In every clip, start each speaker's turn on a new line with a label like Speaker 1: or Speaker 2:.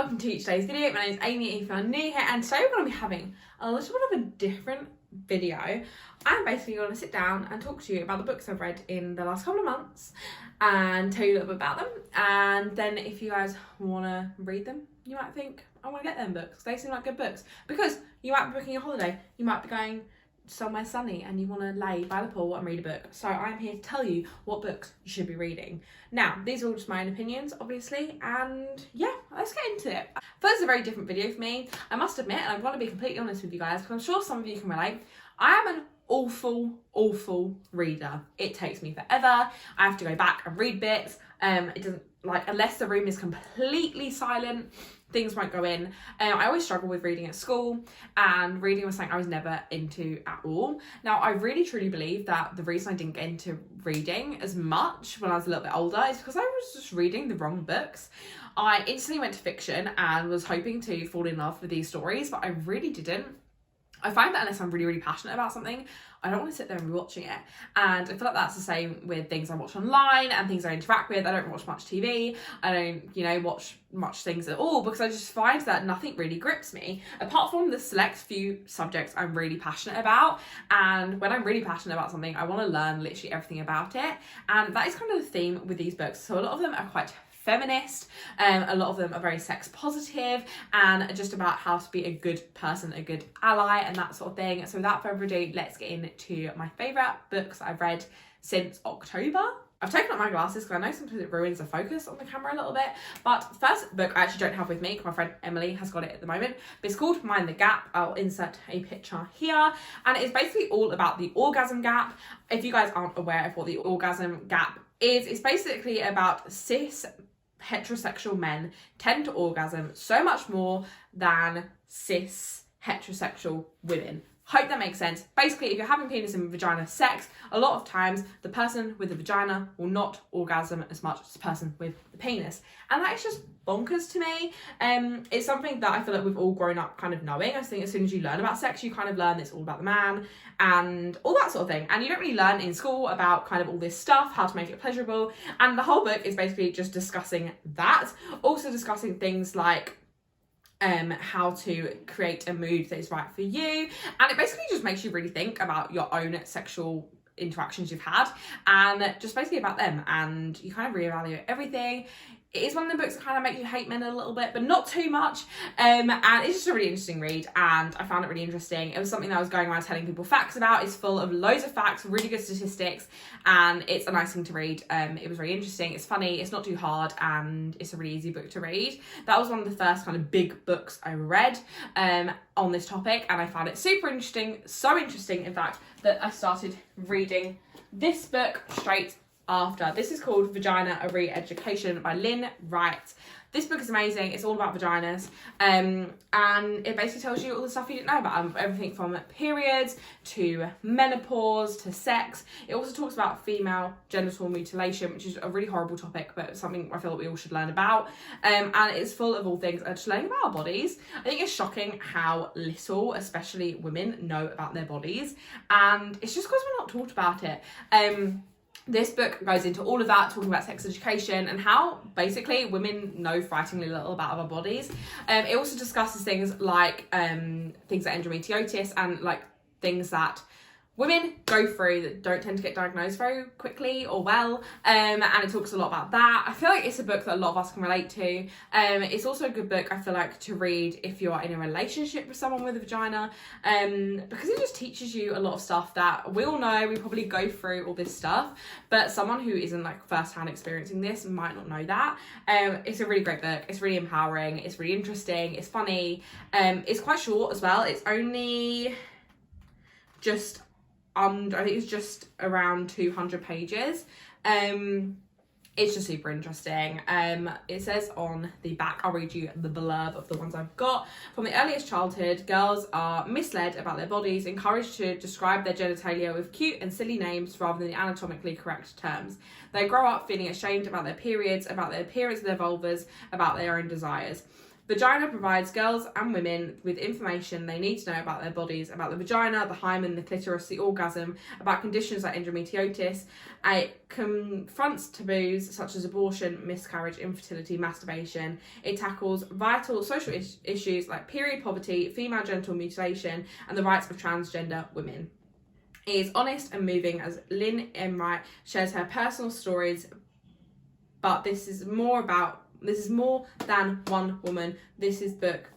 Speaker 1: welcome to today's video. My name is Amy if you're new here, and today we're going to be having a little bit of a different video. I'm basically going to sit down and talk to you about the books I've read in the last couple of months and tell you a little bit about them, and then if you guys want to read them, you might think, I want to get them books, they seem like good books, because you might be booking a holiday, you might be going somewhere sunny and you want to lay by the pool and read a book. So I'm here to tell you what books you should be reading. Now, these are all just my own opinions, obviously, and yeah, let's get into it. First, it's a very different video for me, I must admit, and I'm going to be completely honest with you guys, because I'm sure some of you can relate. I am an awful reader. It takes me forever. I have to go back and read bits. It doesn't, like, unless the room is completely silent, things won't go in. I always struggle with reading at school, and reading was something I was never into at all. Now, I really truly believe that the reason I didn't get into reading as much when I was a little bit older is because I was just reading the wrong books. I instantly went to fiction and was hoping to fall in love with these stories, but I really didn't. I find that unless I'm really passionate about something, I don't want to sit there and be watching it. And I feel like that's the same with things I watch online and things I interact with. I don't watch much TV. I don't, watch much things at all, because I just find that nothing really grips me, apart from the select few subjects I'm really passionate about. And when I'm really passionate about something, I want to learn literally everything about it. And that is kind of the theme with these books. So a lot of them are quite feminist, a lot of them are very sex positive and just about how to be a good person, a good ally, and that sort of thing. So without further ado, let's get into my favourite books I've read since October. I've taken up my glasses because I know sometimes it ruins the focus on the camera a little bit, but the first book I actually don't have with me because my friend Emily has got it at the moment, but it's called Mind the Gap. I'll insert a picture here, and it's basically all about the orgasm gap. If you guys aren't aware of what the orgasm gap is, it's basically about cis heterosexual men tend to orgasm so much more than cis heterosexual women. Hope that makes sense. Basically, if you're having penis and vagina sex, a lot of times the person with the vagina will not orgasm as much as the person with the penis. And that is just bonkers to me. It's something that I feel like we've all grown up kind of knowing. I think as soon as you learn about sex, you kind of learn it's all about the man and all that sort of thing. And you don't really learn in school about kind of all this stuff, how to make it pleasurable. And the whole book is basically just discussing that. Also discussing things like how to create a mood that is right for you, and it basically just makes you really think about your own sexual interactions you've had and just basically about them, and you kind of reevaluate everything. It is one of the books that kind of make you hate men a little bit, but not too much, and it's just a really interesting read, and I found it really interesting. It was something that I was going around telling people facts about. It's full of loads of facts, really good statistics, and it's a nice thing to read. It was really interesting, it's funny, it's not too hard, and it's a really easy book to read. That was one of the first kind of big books I read on this topic, and I found it super interesting, so interesting in fact, that I started reading this book straight after. This is called Vagina, a Re-Education by Lynn Wright. This book is amazing. It's all about vaginas, and it basically tells you all the stuff you didn't know about them. Everything from periods to menopause to sex. It also talks about female genital mutilation, which is a really horrible topic, but something I feel like we all should learn about. And it's full of all things just learning about our bodies. I think it's shocking how little, especially women, know about their bodies, and it's just because we're not taught about it. This book goes into all of that, talking about sex education and how basically women know frighteningly little about our bodies. It also discusses things like things like endometriosis and like things that women go through that don't tend to get diagnosed very quickly or well, and it talks a lot about that. I feel like it's a book that a lot of us can relate to. It's also a good book, I feel like, to read if you are in a relationship with someone with a vagina, because it just teaches you a lot of stuff that we all know. We probably go through all this stuff, but someone who isn't like first-hand experiencing this might not know that. It's a really great book. It's really empowering. It's really interesting. It's funny. It's quite short as well. It's only just I think it's just around 200 pages. It's just super interesting. It says on the back, I'll read you the blurb of the ones I've got. From the earliest childhood, girls are misled about their bodies, encouraged to describe their genitalia with cute and silly names rather than the anatomically correct terms. They grow up feeling ashamed about their periods, about the appearance of their vulvas, about their own desires. Vagina provides girls and women with information they need to know about their bodies, about the vagina, the hymen, the clitoris, the orgasm, about conditions like endometriosis. It confronts taboos such as abortion, miscarriage, infertility, masturbation. It tackles vital social issues like period poverty, female genital mutilation, and the rights of transgender women. It is honest and moving as Lynn Enright shares her personal stories, but this is more than one woman. This book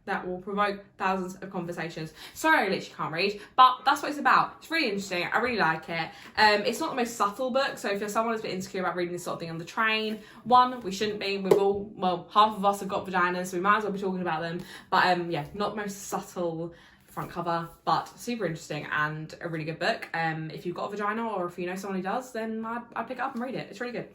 Speaker 1: that will provoke thousands of conversations. Sorry, I literally can't read, but that's what it's about. It's really interesting. I really like it. It's not the most subtle book, so if you're someone who's a bit insecure about reading this sort of thing on the train, we shouldn't be. Half of us have got vaginas, so we might as well be talking about them. But yeah, not the most subtle front cover, but super interesting and a really good book. If you've got a vagina or if you know someone who does, then I'd pick it up and read it. It's really good.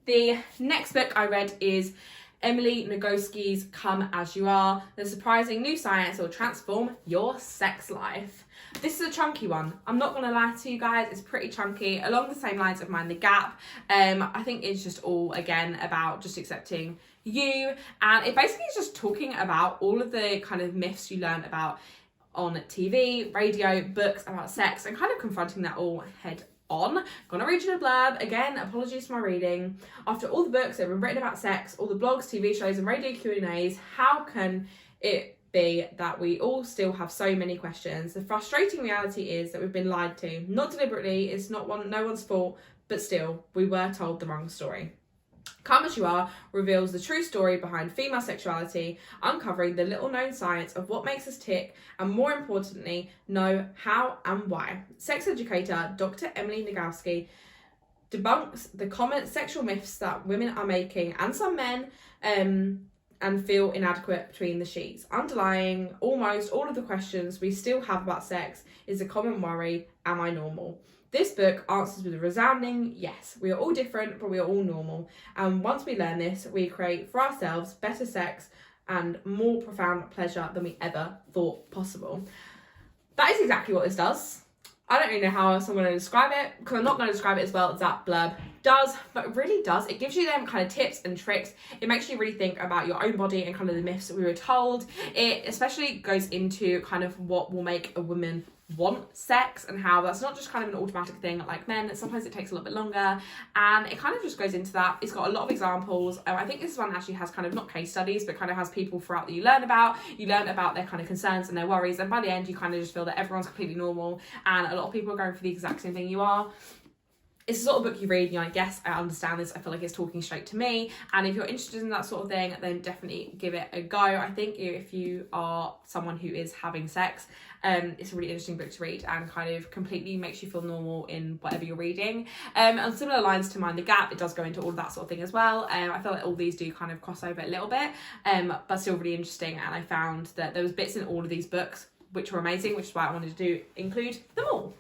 Speaker 1: The next book I read is Emily Nagoski's Come As You Are, the surprising new science will transform your sex life. This is a chunky one. I'm not going to lie to you guys, it's pretty chunky, along the same lines of Mind the Gap. I think it's just all, again, about just accepting you, and it basically is just talking about all of the kind of myths you learn about on TV, radio, books about sex, and kind of confronting that all head on. Gonna read you a blurb. Again, apologies for my reading. After all the books that have been written about sex, all the blogs, TV shows, and radio Q&As, how can it be that we all still have so many questions? The frustrating reality is that we've been lied to. Not deliberately, it's no one's fault, but still, we were told the wrong story. Come As You Are reveals the true story behind female sexuality, uncovering the little-known science of what makes us tick, and more importantly, know how and why. Sex educator Dr. Emily Nagoski debunks the common sexual myths that women are making, and some men, and feel inadequate between the sheets. Underlying almost all of the questions we still have about sex is a common worry: am I normal? This book answers with a resounding yes. We are all different, but we are all normal. And once we learn this, we create for ourselves better sex and more profound pleasure than we ever thought possible. That is exactly what this does. I don't really know how else I'm going to describe it, because I'm not going to describe it as well as that blurb does, but it really does. It gives you them kind of tips and tricks. It makes you really think about your own body and kind of the myths that we were told. It especially goes into kind of what will make a woman want sex, and how that's not just kind of an automatic thing like men. Sometimes it takes a little bit longer, and it kind of just goes into that. It's got a lot of examples. I think this one actually has kind of not case studies, but kind of has people throughout that you learn about their kind of concerns and their worries, and by the end you kind of just feel that everyone's completely normal and a lot of people are going for the exact same thing you are. It's the sort of book you read and you're like, yes, I understand this. I feel like it's talking straight to me. And if you're interested in that sort of thing, then definitely give it a go. I think if you are someone who is having sex, it's a really interesting book to read and kind of completely makes you feel normal in whatever you're reading. On similar lines to Mind the Gap, it does go into all of that sort of thing as well. I feel like all these do kind of cross over a little bit, but still really interesting. And I found that there was bits in all of these books which were amazing, which is why I wanted to include them all.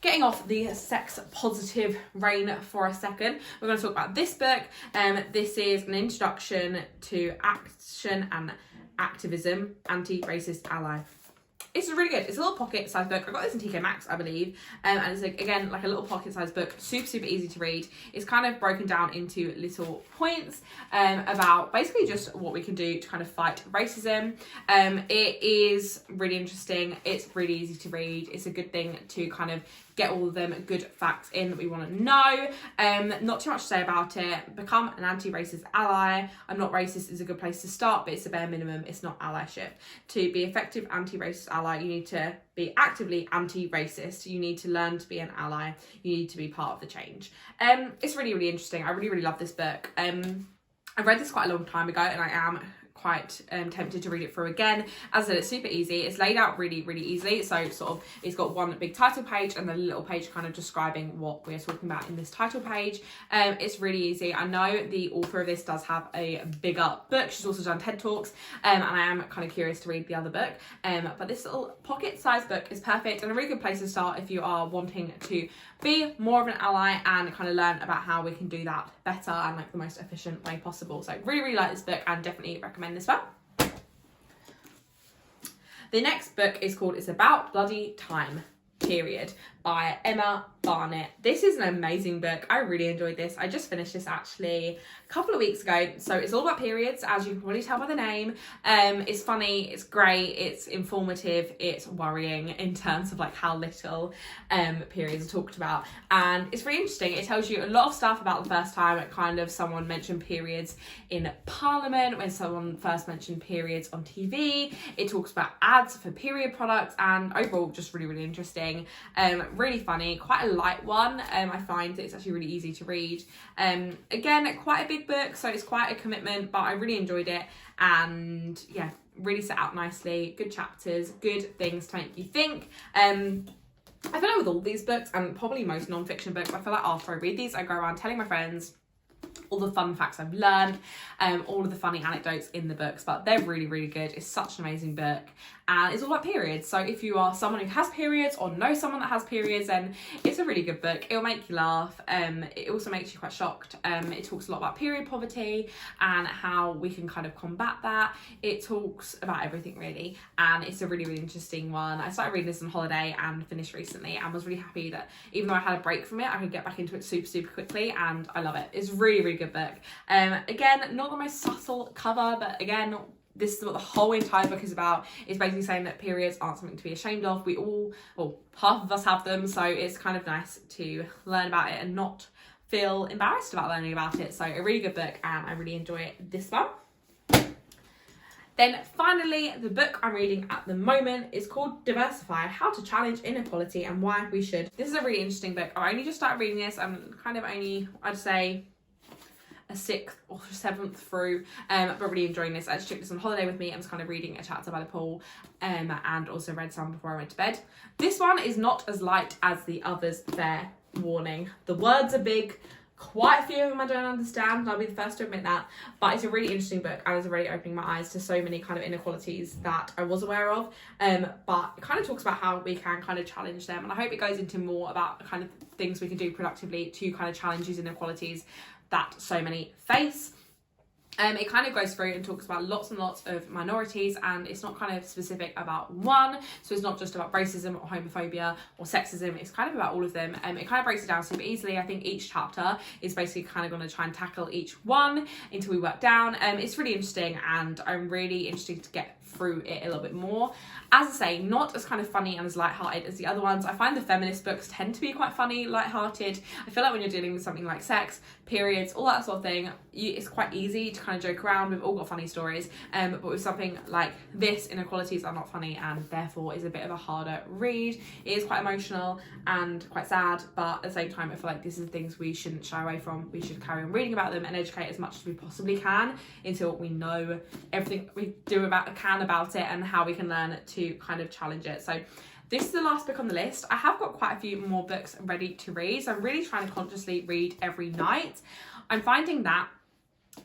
Speaker 1: Getting off the sex positive reign for a second, we're going to talk about this book. This is an introduction to action and activism, Antiracist Ally. It's really good. It's a little pocket-sized book. I got this in TK Maxx, I believe. And it's, again, like a little pocket-sized book. Super, super easy to read. It's kind of broken down into little points about basically just what we can do to kind of fight racism. It is really interesting. It's really easy to read. It's a good thing to kind of get all of them good facts in that we want to know. Not too much to say about it. Become an anti-racist ally. I'm not racist is a good place to start, but it's a bare minimum. It's not allyship. To be effective anti-racist ally, you need to be actively anti-racist. You need to learn to be an ally. You need to be part of the change. It's really, really interesting. I really, really love this book. I read this quite a long time ago, and I am quite tempted to read it through again. As I said, it's super easy. It's laid out really, really easily. So sort of, it's got one big title page and then a little page kind of describing what we're talking about in this title page. It's really easy. I know the author of this does have a bigger book. She's also done TED Talks, and I am kind of curious to read the other book. But this little pocket-sized book is perfect and a really good place to start if you are wanting to be more of an ally and kind of learn about how we can do that better and like the most efficient way possible. So really, really like this book and definitely recommend this one. The next book is called It's About Bloody Time, period, by Emma Barnett. This is an amazing book. I really enjoyed this. I just finished this actually a couple of weeks ago. So it's all about periods, as you can probably tell by the name. It's funny, it's great, it's informative, it's worrying in terms of like how little periods are talked about, and it's really interesting. It tells you a lot of stuff about the first time kind of someone mentioned periods in Parliament, when someone first mentioned periods on TV. It talks about ads for period products, and overall just really interesting, really funny, quite a light one. I find that it's actually really easy to read. Again, quite a big book, so it's quite a commitment, but I really enjoyed it, and yeah, really set out nicely, good chapters, good things to make you think. I feel like with all these books, and probably most non-fiction books, I feel like after I read these, I go around telling my friends all the fun facts I've learned, all of the funny anecdotes in the books, but they're really good. It's such an amazing book, and it's all about periods. So if you are someone who has periods or know someone that has periods, then it's a really good book. It'll make you laugh. It also makes you quite shocked. It talks a lot about period poverty and how we can kind of combat that. It talks about everything really, and it's a really interesting one. I started reading this on holiday and finished recently, and was really happy that even though I had a break from it, I could get back into it super quickly, and I love it. It's really good book. Again, not the most subtle cover, but again, this is what the whole entire book is about. It's basically saying that periods aren't something to be ashamed of. We all, well, half of us have them, so it's kind of nice to learn about it and not feel embarrassed about learning about it. So a really good book, and I really enjoy this one. Then finally, the book I'm reading at the moment is called Diversify, How to Challenge Inequality and Why We Should. This is a really interesting book. I only just started reading this. I'm kind of only, I'd say, a 6th or 7th through, but really enjoying this. I just took this on holiday with me and was kind of reading a chapter by the pool, and also read some before I went to bed. This one is not as light as the others, fair warning. The words are big. Quite a few of them I don't understand, and I'll be the first to admit that, but it's a really interesting book, and it's already opening my eyes to so many kind of inequalities that I was aware of, but it kind of talks about how we can kind of challenge them, and I hope it goes into more about the kind of things we can do productively to kind of challenge these inequalities that so many face. It kind of goes through and talks about lots and lots of minorities, and it's not kind of specific about one, so it's not just about racism or homophobia or sexism, it's kind of about all of them. It kind of breaks it down super easily. I think each chapter is basically kind of going to try and tackle each one until we work down. It's really interesting, and I'm really interested to get through it a little bit more. As I say, not as kind of funny and as lighthearted as the other ones. I find the feminist books tend to be quite funny, lighthearted. I feel like when you're dealing with something like sex, periods, all that sort of thing, it's quite easy to kind of joke around. We've all got funny stories, but with something like this, inequalities are not funny, and therefore is a bit of a harder read. It is quite emotional and quite sad, but at the same time, I feel like this is things we shouldn't shy away from. We should carry on reading about them and educate as much as we possibly can until we know everything we can about it and how we can learn to kind of challenge it. So this is the last book on the list. I have got quite a few more books ready to read, so I'm really trying to consciously read every night. I'm finding that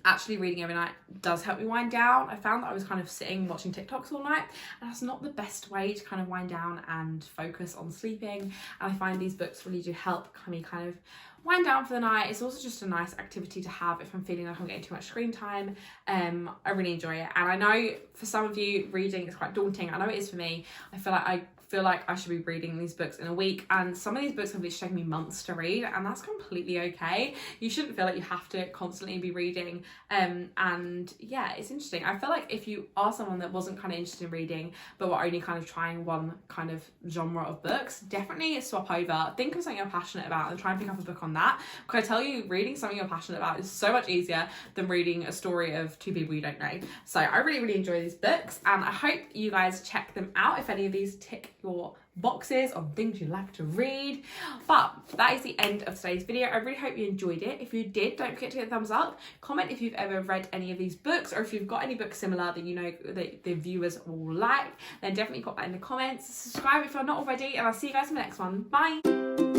Speaker 1: actually reading every night does help me wind down. I found that I was kind of sitting watching TikToks all night, and that's not the best way to kind of wind down and focus on sleeping, and I find these books really do help me kind of wind down for the night. It's also just a nice activity to have if I'm feeling like I'm getting too much screen time. I really enjoy it, and I know for some of you reading is quite daunting. I know it is for me. I feel like I should be reading these books in a week, and some of these books have literally taken me months to read, and that's completely okay. You shouldn't feel like you have to constantly be reading, and yeah, it's interesting. I feel like if you are someone that wasn't kind of interested in reading but were only kind of trying one kind of genre of books, definitely swap over. Think of something you're passionate about and try and pick up a book on that, because I tell you, reading something you're passionate about is so much easier than reading a story of two people you don't know. So I really enjoy these books, and I hope you guys check them out if any of these tick your boxes on things you like to read. But that is the end of today's video. I really hope you enjoyed it. If you did, don't forget to hit a thumbs up. Comment if you've ever read any of these books, or if you've got any books similar that you know that the viewers will like, then definitely put that in the comments. Subscribe if you're not already, and I'll see you guys in the next one. Bye.